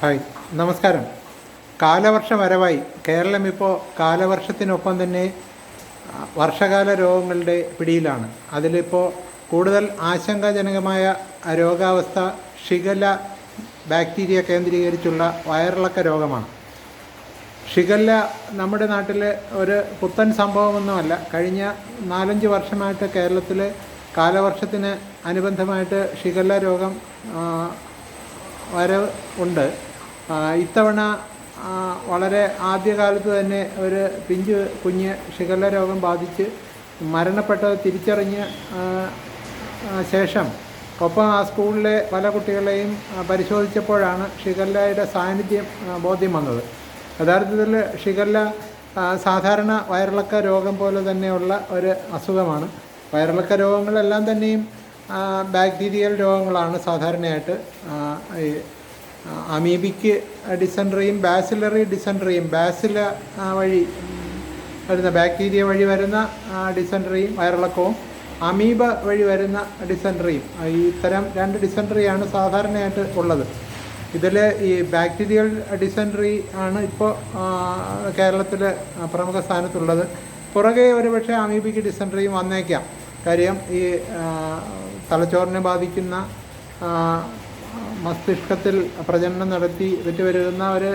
Hi, നമസ്കാരം. കാലവർഷം വരവായി. കേരളം ഇപ്പോൾ കാലവർഷത്തിനൊപ്പം തന്നെ വർഷകാല രോഗങ്ങളുടെ പിടിയിലാണ്. അതിലിപ്പോൾ കൂടുതൽ ആശങ്കാജനകമായ രോഗാവസ്ഥ ഷിഗല്ല ബാക്ടീരിയ കേന്ദ്രീകരിച്ചുള്ള വയറിളക്ക രോഗമാണ്. ഷിഗല്ല നമ്മുടെ നാട്ടിൽ ഒരു പുത്തൻ സംഭവമൊന്നുമല്ല. കഴിഞ്ഞ 4-5 വർഷമായിട്ട് കേരളത്തിൽ കാലവർഷത്തിന് അനുബന്ധമായിട്ട് ഷിഗല്ല രോഗം വരവ് ഉണ്ട്. ഇത്തവണ വളരെ ആദ്യകാലത്ത് തന്നെ ഒരു പിഞ്ച് കുഞ്ഞ് ഷിഗല്ല രോഗം ബാധിച്ച് മരണപ്പെട്ടത് തിരിച്ചറിഞ്ഞ് ശേഷം ഒപ്പം ആ സ്കൂളിലെ പല കുട്ടികളെയും പരിശോധിച്ചപ്പോഴാണ് ഷിഗല്ലയുടെ സാന്നിധ്യം ബോധ്യം വന്നത്. യഥാർത്ഥത്തിൽ ഷിഗല്ല സാധാരണ വയറിളക്ക രോഗം പോലെ തന്നെയുള്ള ഒരു അസുഖമാണ്. വയറിളക്ക രോഗങ്ങളെല്ലാം തന്നെയും ബാക്ടീരിയൽ രോഗങ്ങളാണ്. സാധാരണയായിട്ട് അമീബിക്ക് ഡിസെൻട്രിയും ബാസിലറി ഡിസെൻട്രിയും ബാസില വഴി വരുന്ന ബാക്ടീരിയ വഴി വരുന്ന ഡിസെൻട്രിയും വയറിളക്കവും അമീബ വഴി വരുന്ന ഡിസെൻട്രിയും, ഇത്തരം 2 ഡിസെൻട്രിയാണ് സാധാരണയായിട്ട് ഉള്ളത്. ഇതിൽ ഈ ബാക്ടീരിയൽ ഡിസെൻട്രി ആണ് ഇപ്പോൾ കേരളത്തിൽ പ്രമുഖ സ്ഥാനത്തുള്ളത്. പുറകെ ഒരുപക്ഷെ അമീബിക്ക് ഡിസെൻട്രിയും വന്നേക്കാം. കാര്യം ഈ തലച്ചോറിനെ ബാധിക്കുന്ന മസ്തിഷ്കത്തിൽ പ്രജനനം നടത്തി വിറ്റുവരുന്ന ഒരു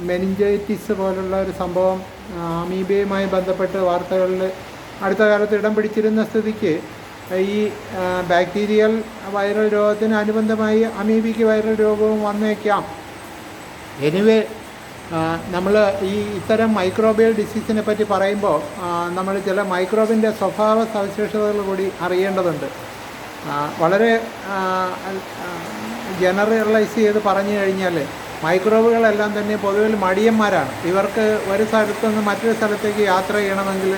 മെനിഞ്ചൈറ്റിസ് പോലുള്ള ഒരു സംഭവം അമീബയുമായി ബന്ധപ്പെട്ട് വാർത്തകളിൽ അടുത്ത കാലത്ത് ഇടം പിടിച്ചിരുന്ന സ്ഥിതിക്ക് ഈ ബാക്ടീരിയൽ വൈറൽ രോഗത്തിന് അനുബന്ധമായി അമീബിക്ക് വൈറൽ രോഗവും വന്നേക്കാം. എനിവേ, നമ്മൾ ഈ ഇത്തരം മൈക്രോബിയൽ ഡിസീസിനെ പറ്റി പറയുമ്പോൾ നമ്മൾ ചില മൈക്രോബിൻ്റെ സ്വഭാവ സവിശേഷതകൾ കൂടി അറിയേണ്ടതുണ്ട്. വളരെ ജനറലൈസ് ചെയ്ത് പറഞ്ഞു കഴിഞ്ഞാൽ മൈക്രോബുകളെല്ലാം തന്നെ പൊതുവിൽ മടിയന്മാരാണ്. ഇവർക്ക് ഒരു സ്ഥലത്ത് നിന്ന് മറ്റൊരു സ്ഥലത്തേക്ക് യാത്ര ചെയ്യണമെങ്കിൽ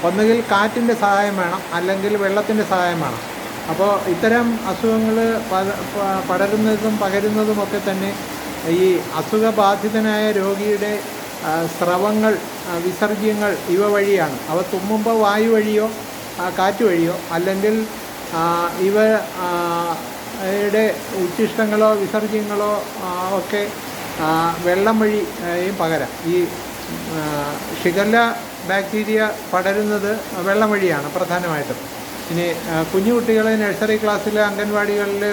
ഒന്നുകിൽ കാറ്റിൻ്റെ സഹായം വേണം, അല്ലെങ്കിൽ വെള്ളത്തിൻ്റെ സഹായം വേണം. അപ്പോൾ ഇത്തരം അസുഖങ്ങൾ പടരുന്നതും പകരുന്നതുമൊക്കെ തന്നെ ഈ അസുഖബാധിതനായ രോഗിയുടെ സ്രവങ്ങൾ, വിസർജ്യങ്ങൾ ഇവ വഴിയാണ്. അവ തുമ്മുമ്പോൾ വായു വഴിയോ കാറ്റ് വഴിയോ അല്ലെങ്കിൽ ഇവയുടെ ഉച്ഛിഷ്ടങ്ങളോ വിസർജ്യങ്ങളോ ഒക്കെ വെള്ളം വഴിയും പകരാം. ഈ ഷിഗല്ല ബാക്ടീരിയ പടരുന്നത് വെള്ളം വഴിയാണ് പ്രധാനമായിട്ടും. ഇനി കുഞ്ഞുകുട്ടികൾ നഴ്സറി ക്ലാസ്സിൽ, അംഗൻവാടികളിൽ,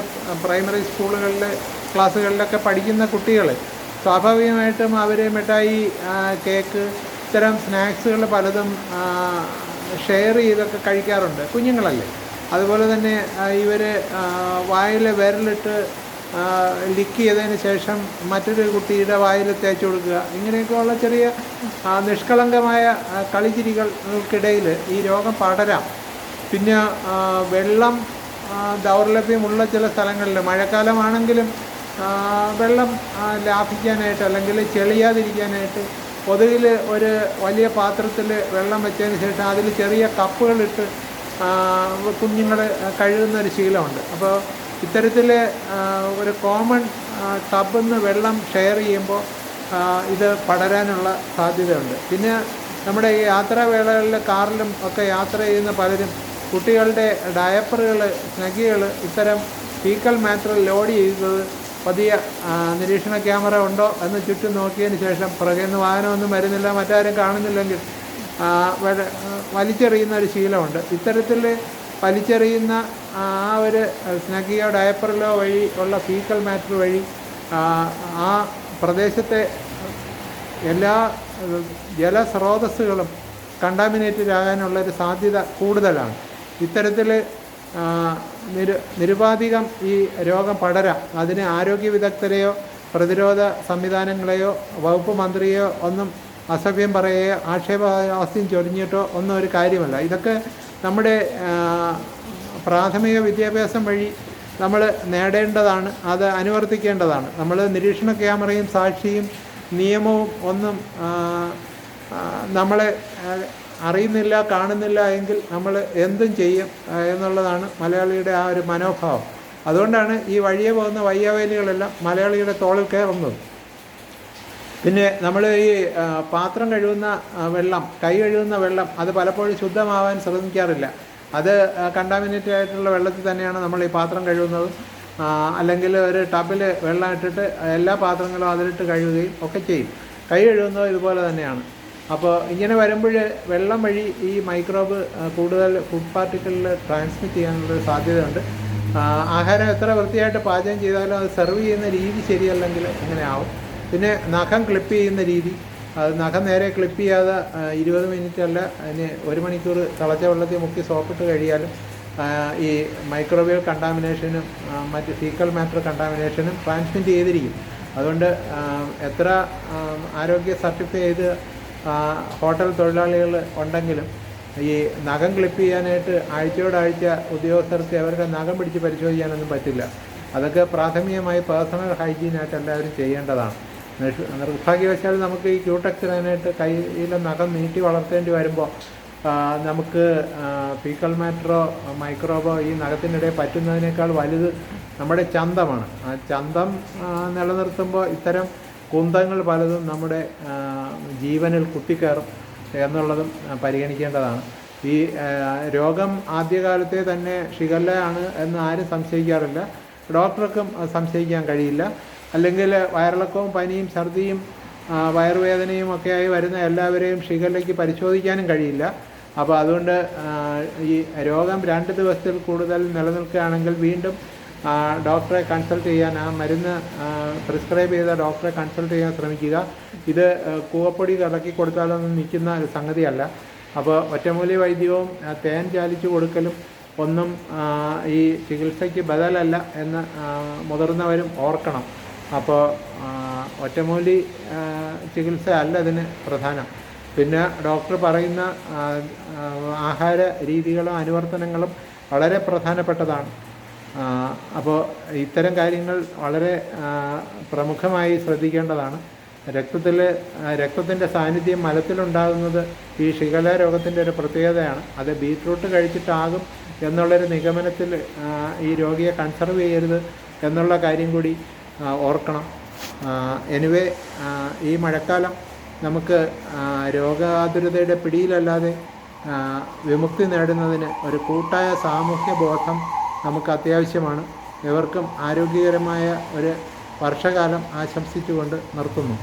പ്രൈമറി സ്കൂളുകളിൽ, ക്ലാസ്സുകളിലൊക്കെ പഠിക്കുന്ന കുട്ടികൾ സ്വാഭാവികമായിട്ടും അവർ മിഠായി, കേക്ക്, ഇത്തരം സ്നാക്സുകൾ പലതും ഷെയർ ചെയ്തൊക്കെ കഴിക്കാറുണ്ട്. കുഞ്ഞുങ്ങളല്ലേ. അതുപോലെ തന്നെ ഇവർ വായിൽ വിരലിട്ട് ലിക്ക് ചെയ്തതിന് ശേഷം മറ്റൊരു കുട്ടിയുടെ വായിൽ തേച്ച് കൊടുക്കുക, ഇങ്ങനെയൊക്കെയുള്ള ചെറിയ നിഷ്കളങ്കമായ കളിച്ചിരികൾക്കിടയിൽ ഈ രോഗം പടരാം. പിന്നെ വെള്ളം ദൗർലഭ്യമുള്ള ചില സ്ഥലങ്ങളിൽ മഴക്കാലമാണെങ്കിലും വെള്ളം ലാഭിക്കാനായിട്ട് അല്ലെങ്കിൽ ചെളിയാതിരിക്കാനായിട്ട് പൊതുവിൽ ഒരു വലിയ പാത്രത്തിൽ വെള്ളം വെച്ചതിന് ശേഷം അതിൽ ചെറിയ കപ്പുകളിട്ട് കുഞ്ഞുങ്ങൾ കഴുകുന്ന ഒരു ശീലമുണ്ട്. അപ്പോൾ ഇത്തരത്തിൽ ഒരു കോമൺ ടബിൽ നിന്ന് വെള്ളം ഷെയർ ചെയ്യുമ്പോൾ ഇത് പടരാനുള്ള സാധ്യതയുണ്ട്. പിന്നെ നമ്മുടെ ഈ യാത്രാവേളകളിൽ കാറിലും ഒക്കെ യാത്ര ചെയ്യുന്ന പലരും കുട്ടികളുടെ ഡയപ്പറുകൾ, സ്നഗികൾ ഇത്തരം ഫീക്കൽ മാറ്റർ ലോഡ് ചെയ്യുന്നത് പതിയെ നിരീക്ഷണ ക്യാമറ ഉണ്ടോ എന്ന് ചുറ്റും നോക്കിയതിന് ശേഷം പുറകെ നിന്ന് വാഹനമൊന്നും വരുന്നില്ല, മറ്റാരും കാണുന്നില്ലെങ്കിൽ വലിച്ചെറിയുന്ന ഒരു ശീലമുണ്ട്. ഇത്തരത്തിൽ വലിച്ചെറിയുന്ന ആ ഒരു സ്നഗിയോ ഡയപ്പറിലോ വഴി ഉള്ള ഫീക്കൽ മാറ്റർ വഴി ആ പ്രദേശത്തെ എല്ലാ ജലസ്രോതസ്സുകളും കണ്ടാമിനേറ്റഡ് ആകാനുള്ളൊരു സാധ്യത കൂടുതലാണ്. ഇത്തരത്തിൽ നിരുപാധികം ഈ രോഗം പടരാം. അതിന് ആരോഗ്യ വിദഗ്ധരെയോ പ്രതിരോധ സംവിധാനങ്ങളെയോ വകുപ്പ് മന്ത്രിയോ ഒന്നും അസഭ്യം പറയുകയോ ആക്ഷേപഹാസ്യം ചൊരിഞ്ഞിട്ടോ ഒന്നും ഒരു കാര്യമല്ല. ഇതൊക്കെ നമ്മുടെ പ്രാഥമിക വിദ്യാഭ്യാസം വഴി നമ്മൾ നേടേണ്ടതാണ്, അത് അനുവർത്തിക്കേണ്ടതാണ്. നമ്മൾ നിരീക്ഷണ ക്യാമറയും സാക്ഷിയും നിയമവും ഒന്നും നമ്മളെ അറിയുന്നില്ല, കാണുന്നില്ല എങ്കിൽ നമ്മൾ എന്തും ചെയ്യും എന്നുള്ളതാണ് മലയാളിയുടെ ആ ഒരു മനോഭാവം. അതുകൊണ്ടാണ് ഈ വഴിയെ പോകുന്ന വയ്യാവേലികളെല്ലാം മലയാളിയുടെ തോളിൽ കയറുന്നത്. പിന്നെ നമ്മൾ ഈ പാത്രം കഴുകുന്ന വെള്ളം, കൈ കഴുകുന്ന വെള്ളം അത് പലപ്പോഴും ശുദ്ധമാവാൻ ശ്രമിക്കാറില്ല. അത് കണ്ടാമിനേറ്റഡ് ആയിട്ടുള്ള വെള്ളത്തിൽ തന്നെയാണ് നമ്മൾ ഈ പാത്രം കഴുകുന്നത്. അല്ലെങ്കിൽ ഒരു ടബിൽ വെള്ളം ഇട്ടിട്ട് എല്ലാ പാത്രങ്ങളും അതിലിട്ട് കഴുകുകയും ഒക്കെ ചെയ്യും. കൈ കഴുകുന്നത് ഇതുപോലെ തന്നെയാണ്. അപ്പോൾ ഇങ്ങനെ വരുമ്പോൾ വെള്ളം വഴി ഈ മൈക്രോബ് കൂടുതൽ ഫുഡ് പാർട്ടിക്കിളിൽ ട്രാൻസ്മിറ്റ് ചെയ്യാനുള്ളൊരു സാധ്യതയുണ്ട്. ആഹാരം എത്ര വൃത്തിയായിട്ട് പാചകം ചെയ്താലും അത് സെർവ് ചെയ്യുന്ന രീതി ശരിയല്ലെങ്കിൽ ഇങ്ങനെ ആവും. പിന്നെ നഖം ക്ലിപ്പ് ചെയ്യുന്ന രീതി, അത് നഖം നേരെ ക്ലിപ്പ് ചെയ്യാതെ 20 മിനിറ്റ് അല്ല അതിന് 1 മണിക്കൂർ തിളച്ച വെള്ളത്തിൽ മുക്കി സോപ്പിട്ട് കഴിയാലും ഈ മൈക്രോവേവ് കണ്ടാമിനേഷനും മറ്റ് ഫീക്കൽ മാറ്റർ കണ്ടാമിനേഷനും ട്രാൻസ്മിറ്റ് ചെയ്തിരിക്കും. അതുകൊണ്ട് എത്ര ആരോഗ്യ സർട്ടിഫൈ ചെയ്ത് ഹോട്ടൽ തൊഴിലാളികൾ ഉണ്ടെങ്കിലും ഈ നഖം ക്ലിപ്പ് ചെയ്യാനായിട്ട് ആഴ്ചയോടാഴ്ച ഉദ്യോഗസ്ഥർക്ക് അവരുടെ നഖം പിടിച്ച് പരിശോധിക്കാനൊന്നും പറ്റില്ല. അതൊക്കെ പ്രാഥമികമായി പേഴ്സണൽ ഹൈജീനായിട്ട് എല്ലാവരും ചെയ്യേണ്ടതാണ്. നിർഭാഗ്യവശാൽ നമുക്ക് ഈ ക്യൂടെക്സ് ഇടാനായിട്ട് കയ്യിലെ നഖം നീട്ടി വളർത്തേണ്ടി വരുമ്പോൾ നമുക്ക് ഫീക്കൽ മാറ്ററോ മൈക്രോബോ ഈ നഖത്തിനിടെ പറ്റുന്നതിനേക്കാൾ വലുത് നമ്മുടെ ചന്തമാണ്. ആ ചന്തം നിലനിർത്തുമ്പോൾ ഇത്തരം കുന്തങ്ങൾ പലതും നമ്മുടെ ജീവനിൽ കുത്തിക്കയറും എന്നുള്ളതും പരിഗണിക്കേണ്ടതാണ്. ഈ രോഗം ആദ്യകാലത്തെ തന്നെ ഷിഗല്ലയാണ് എന്ന് ആരും സംശയിക്കാറില്ല. ഡോക്ടർക്കും സംശയിക്കാൻ കഴിയില്ല. അല്ലെങ്കിൽ വയറിളക്കവും പനിയും ഛർദിയും വയറുവേദനയും ഒക്കെയായി വരുന്ന എല്ലാവരെയും ഷിഗല്ലയ്ക്ക് പരിശോധിക്കാനും കഴിയില്ല. അപ്പോൾ അതുകൊണ്ട് ഈ രോഗം 2 ദിവസത്തിൽ കൂടുതൽ നിലനിൽക്കുകയാണെങ്കിൽ വീണ്ടും ഡോക്ടറെ കൺസൾട്ട് ചെയ്യാൻ, ആ മരുന്ന് പ്രിസ്ക്രൈബ് ചെയ്ത ഡോക്ടറെ കൺസൾട്ട് ചെയ്യാൻ ശ്രമിക്കുക. ഇത് കൂവപ്പൊടി കലക്കി കൊടുത്താലൊന്നും നിൽക്കുന്ന ഒരു സംഗതിയല്ല. അപ്പോൾ ഒറ്റമൂലി വൈദ്യവും തേൻ ചാലിച്ചു കൊടുക്കലും ഒന്നും ഈ ചികിത്സയ്ക്ക് ബദലല്ല എന്ന് മുതിർന്നവരും ഓർക്കണം. അപ്പോൾ ഒറ്റമൂലി ചികിത്സ അല്ല ഇതിന് പ്രധാനം. പിന്നെ ഡോക്ടർ പറയുന്ന ആഹാര രീതികളും അനുവർത്തനങ്ങളും വളരെ പ്രധാനപ്പെട്ടതാണ്. അപ്പോൾ ഇത്തരം കാര്യങ്ങൾ വളരെ പ്രമുഖമായി ശ്രദ്ധിക്കേണ്ടതാണ്. രക്തത്തിൻ്റെ സാന്നിധ്യം മലത്തിലുണ്ടാകുന്നത് ഈ ഷിഗല്ല രോഗത്തിൻ്റെ ഒരു പ്രത്യേകതയാണ്. അത് ബീറ്റ്റൂട്ട് കഴിച്ചിട്ടാകും എന്നുള്ളൊരു നിഗമനത്തിൽ ഈ രോഗിയെ കൺസർവ് ചെയ്യരുത് എന്നുള്ള കാര്യം കൂടി ഓർക്കണം. എനിവേ, ഈ മഴക്കാലം നമുക്ക് രോഗാതുരതയുടെ പിടിയിലല്ലാതെ വിമുക്തി നേടുന്നതിന് ഒരു കൂട്ടായ സാമൂഹ്യ ബോധം നമുക്ക് അത്യാവശ്യമാണ്. എവർക്കും ആരോഗ്യകരമായ ഒരു വർഷകാലം ആശംസിച്ചുകൊണ്ട് നിർത്തുന്നു.